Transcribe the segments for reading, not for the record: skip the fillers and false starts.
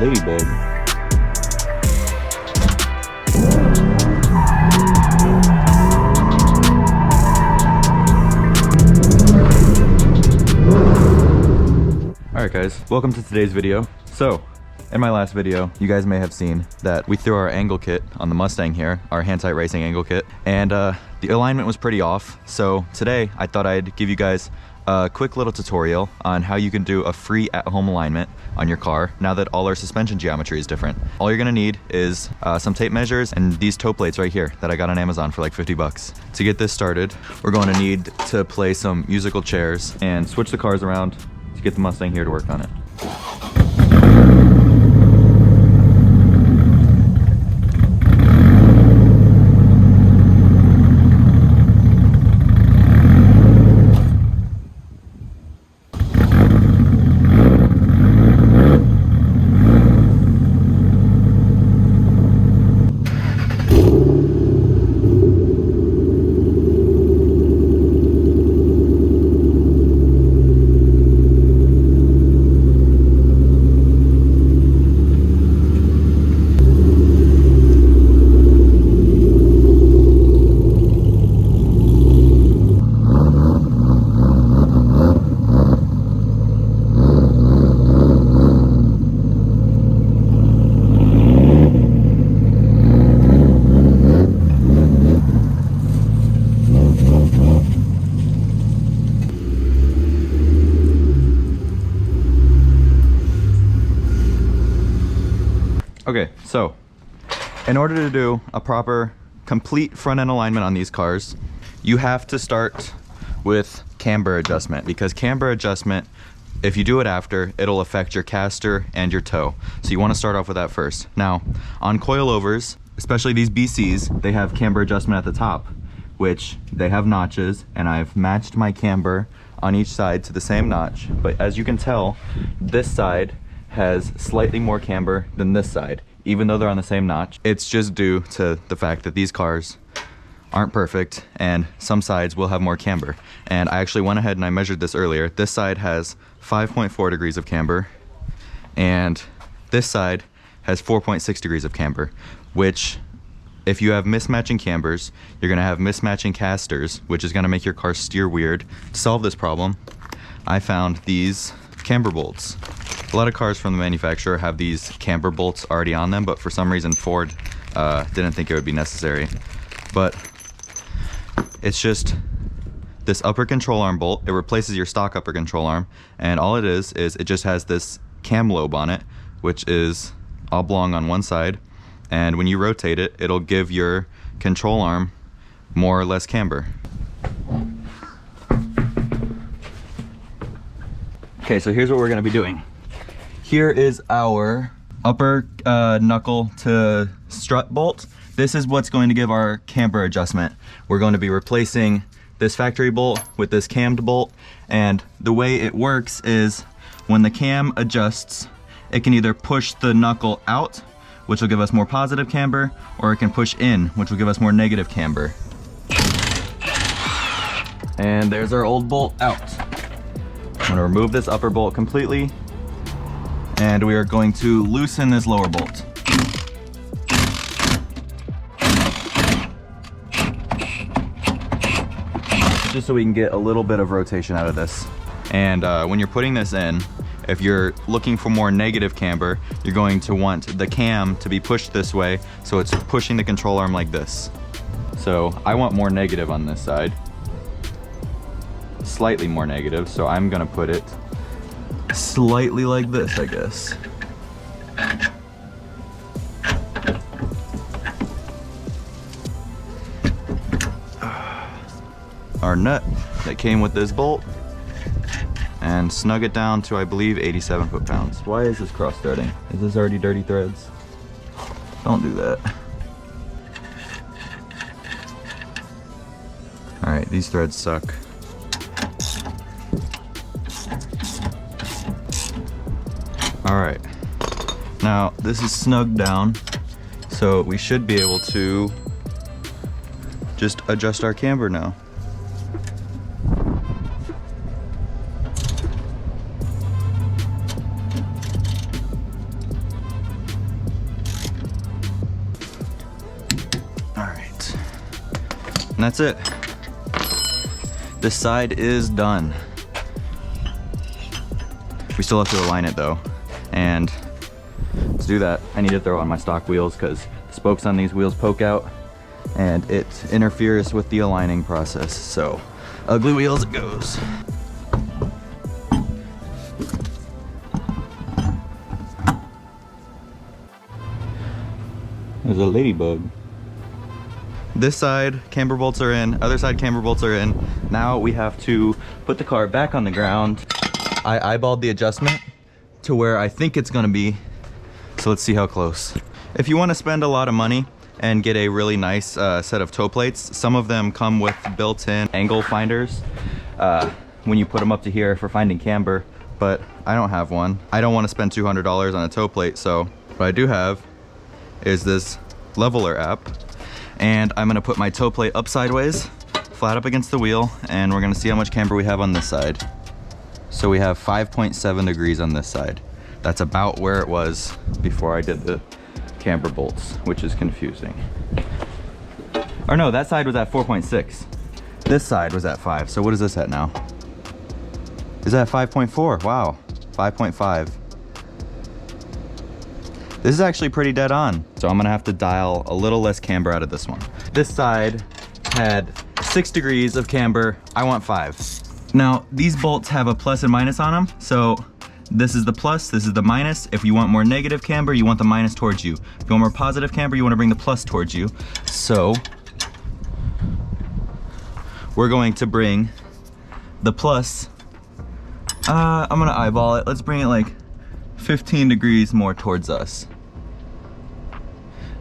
ladybug. Alright guys, welcome to today's video. So, in my last video, you guys may have seen that we threw our angle kit on the Mustang here, our hand-tight racing angle kit, and the alignment was pretty off. So today, I thought I'd give you guys a quick little tutorial on how you can do a free at-home alignment on your car now that all our suspension geometry is different. All you're gonna need is some tape measures and these toe plates right here that I got on Amazon for like 50 bucks. To get this started, we're going to need to play some musical chairs and switch the cars around to get the Mustang here to work on it. Okay, so in order to do a proper, complete front end alignment on these cars, you have to start with camber adjustment, because camber adjustment, if you do it after, it'll affect your caster and your toe. So you want to start off with that first. Now, on coilovers, especially these BCs, they have camber adjustment at the top, which they have notches, and I've matched my camber on each side to the same notch. But as you can tell, this side has slightly more camber than this side, even though they're on the same notch. It's just due to the fact that these cars aren't perfect and some sides will have more camber. And I actually went ahead and I measured this earlier. This side has 5.4 degrees of camber and this side has 4.6 degrees of camber, which if you have mismatching cambers, you're gonna have mismatching casters, which is gonna make your car steer weird. To solve this problem, I found these camber bolts. A lot of cars from the manufacturer have these camber bolts already on them, but for some reason Ford didn't think it would be necessary. But it's just this upper control arm bolt. It replaces your stock upper control arm, and all it is it just has this cam lobe on it, which is oblong on one side, and when you rotate it, it'll give your control arm more or less camber. Okay, so here's what we're gonna be doing. Here is our upper knuckle to strut bolt. This is what's going to give our camber adjustment. We're going to be replacing this factory bolt with this cammed bolt, and the way it works is when the cam adjusts, it can either push the knuckle out, which will give us more positive camber, or it can push in, which will give us more negative camber. And there's our old bolt out. I'm gonna remove this upper bolt completely, and we are going to loosen this lower bolt. Just so we can get a little bit of rotation out of this. And when you're putting this in, if you're looking for more negative camber, you're going to want the cam to be pushed this way, so it's pushing the control arm like this. So I want more negative on this side. Slightly more negative, so I'm gonna put it slightly like this, I guess. Our nut that came with this bolt, and snug it down to, I believe, 87 foot-pounds. Why is this cross-threading? Is this already dirty threads? Don't do that. All right, these threads suck. All right, now this is snugged down, so we should be able to just adjust our camber now. And that's it. This side is done. We still have to align it though. And to do that, I need to throw on my stock wheels because the spokes on these wheels poke out and it interferes with the aligning process. So, ugly wheels it goes. There's a ladybug. This side, camber bolts are in. Other side, camber bolts are in. Now we have to put the car back on the ground. I eyeballed the adjustment to where I think it's gonna be. So let's see how close. If you wanna spend a lot of money and get a really nice set of toe plates, some of them come with built-in angle finders when you put them up to here for finding camber, but I don't have one. I don't wanna spend $200 on a toe plate, so what I do have is this leveler app, and I'm gonna put my toe plate up sideways, flat up against the wheel, and we're gonna see how much camber we have on this side. So we have 5.7 degrees on this side. That's about where it was before I did the camber bolts, which is confusing. Or no, that side was at 4.6. This side was at 5, so what is this at now? Is that 5.4? Wow, 5.5. This is actually pretty dead on. So I'm gonna have to dial a little less camber out of this one. This side had 6 degrees of camber. I want 5. Now, these bolts have a plus and minus on them. So this is the plus, this is the minus. If you want more negative camber, you want the minus towards you. If you want more positive camber, you wanna bring the plus towards you. So we're going to bring the plus, I'm gonna eyeball it. Let's bring it like 15 degrees more towards us.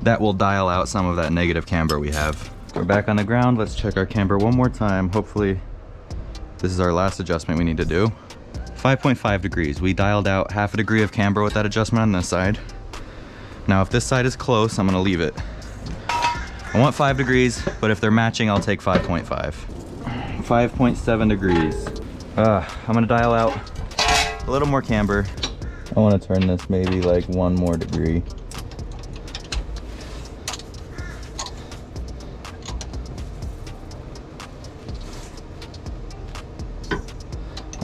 That will dial out some of that negative camber we have. We're back on the ground. Let's check our camber one more time. Hopefully this is our last adjustment we need to do. 5.5 degrees. We dialed out half a degree of camber with that adjustment on this side. Now if this side is close, I'm gonna leave it. I want 5 degrees, but if they're matching, I'll take 5.5. 5.7 degrees. I'm gonna dial out a little more camber. I want to turn this maybe like 1 more degree.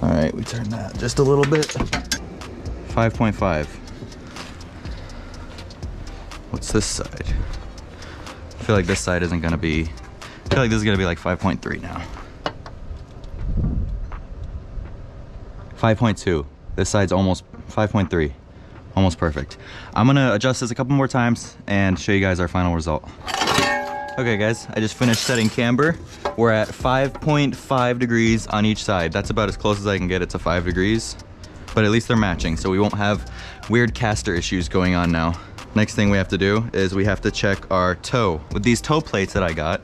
All right, we turn that just a little bit. 5.5. What's this side? I feel like this side isn't gonna be, I feel like this is gonna be like 5.3 now. 5.2. This side's almost 5.3, almost perfect. I'm gonna adjust this a couple more times and show you guys our final result. Okay guys, I just finished setting camber. We're at 5.5 degrees on each side. That's about as close as I can get it to 5 degrees, but at least they're matching, so we won't have weird caster issues going on now. Next thing we have to do is we have to check our toe. With these toe plates that I got,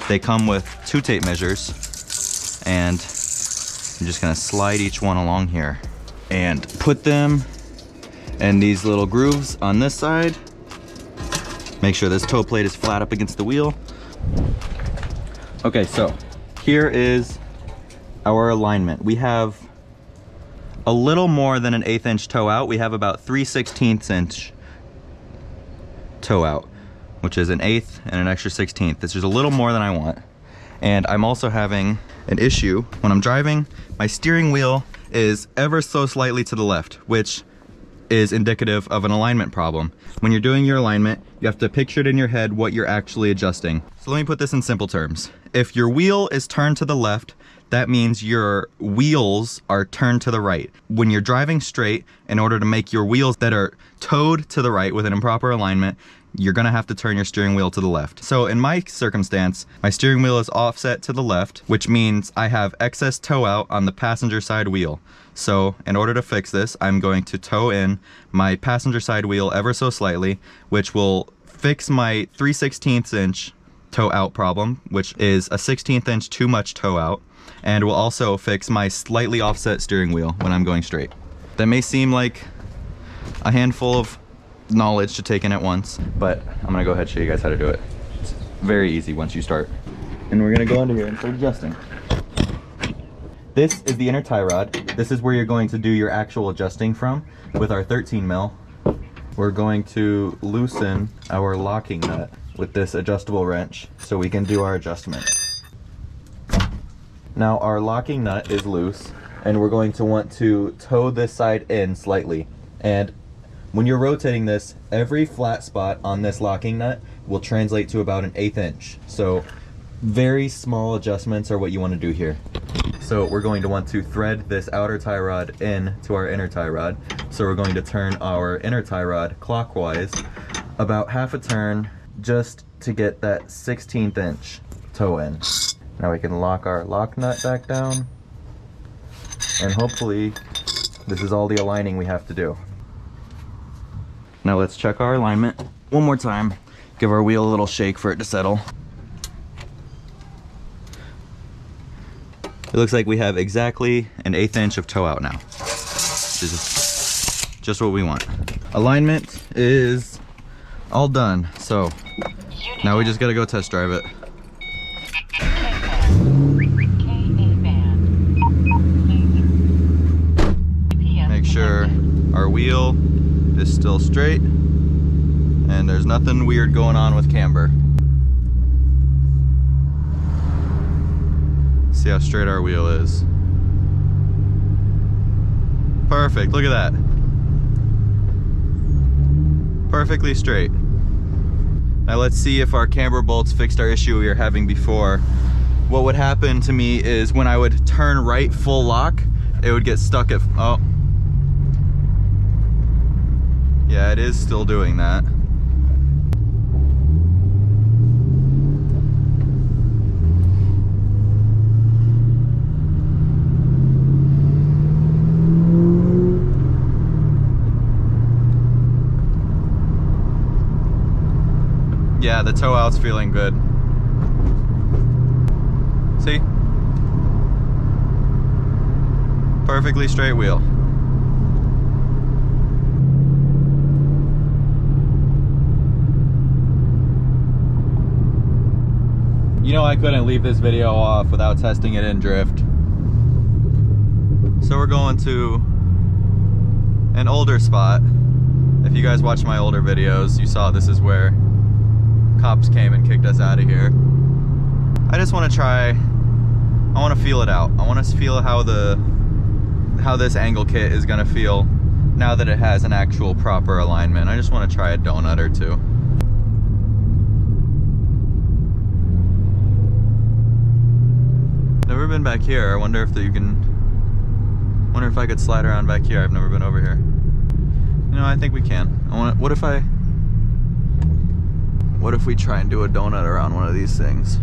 they come with 2 tape measures, and I'm just gonna slide each one along here and put them in these little grooves on this side. Make sure this toe plate is flat up against the wheel. Okay, so here is our alignment. We have a little more than an 1/8 inch toe out. We have about 3/16 inch toe out, which is an 1/8 and an extra 1/16. This is a little more than I want. And I'm also having an issue when I'm driving. My steering wheel is ever so slightly to the left, which is indicative of an alignment problem. When you're doing your alignment, you have to picture it in your head what you're actually adjusting. So let me put this in simple terms. If your wheel is turned to the left, that means your wheels are turned to the right. When you're driving straight, in order to make your wheels that are towed to the right with an improper alignment, you're gonna have to turn your steering wheel to the left. So in my circumstance, my steering wheel is offset to the left, which means I have excess toe out on the passenger side wheel. So in order to fix this, I'm going to toe in my passenger side wheel ever so slightly, which will fix my 3/16 inch toe out problem, which is a 1/16 inch too much toe out, and will also fix my slightly offset steering wheel when I'm going straight. That may seem like a handful of knowledge to take in at once, but I'm gonna go ahead and show you guys how to do it. It's very easy once you start. And we're gonna go under here and start adjusting. This is the inner tie rod. This is where you're going to do your actual adjusting from with our 13 mil. We're going to loosen our locking nut with this adjustable wrench so we can do our adjustment. Now our locking nut is loose, and we're going to want to toe this side in slightly. And when you're rotating this, every flat spot on this locking nut will translate to about an 1/8 inch. So very small adjustments are what you want to do here. So we're going to want to thread this outer tie rod in to our inner tie rod. So we're going to turn our inner tie rod clockwise about half a turn just to get that 1/16 inch toe in. Now we can lock our lock nut back down, and hopefully this is all the aligning we have to do. Now let's check our alignment one more time. Give our wheel a little shake for it to settle. It looks like we have exactly an 1/8 inch of toe out now, which is just what we want. Alignment is all done, so now we just gotta go test drive it. Make sure our wheel is still straight and there's nothing weird going on with camber. See how straight our wheel is. Perfect, look at that. Perfectly straight. Now let's see if our camber bolts fixed our issue we were having before. What would happen to me is when I would turn right full lock, it would get stuck at, oh. Yeah, it is still doing that. Yeah, the toe out's feeling good. See? Perfectly straight wheel. You know I couldn't leave this video off without testing it in drift. So we're going to an older spot. If you guys watch my older videos, you saw this is where cops came and kicked us out of here. I just want to try, I want to feel it out. I want to feel how this angle kit is going to feel now that it has an actual proper alignment. I just want to try a donut or two. Never been back here. I wonder if you can, wonder if I could slide around back here. I've never been over here. You know, I think we can. What if we try and do a donut around one of these things?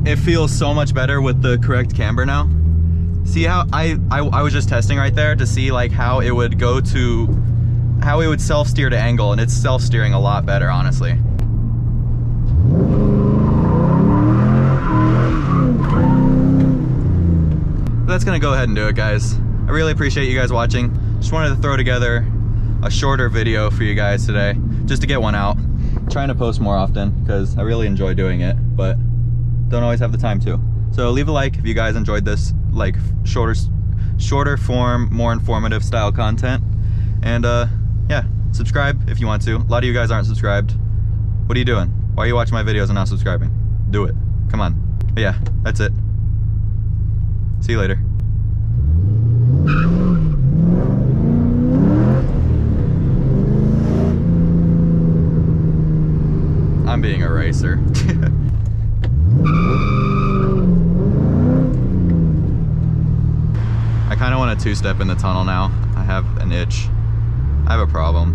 It feels so much better with the correct camber now. See how I was just testing right there to see like how it would go to, how it would self-steer to angle, and it's self-steering a lot better, honestly. That's gonna go ahead and do it, guys. I really appreciate you guys watching. Just wanted to throw together a shorter video for you guys today, just to get one out. I'm trying to post more often because I really enjoy doing it, but don't always have the time to. So leave a like if you guys enjoyed this like shorter form, more informative style content. And yeah, subscribe if you want to. A lot of you guys aren't subscribed. What are you doing? Why are you watching my videos and not subscribing? Do it. Come on. But yeah, that's it. See you later. I'm being a racer. I kind of want to two-step in the tunnel now. I have an itch. I have a problem.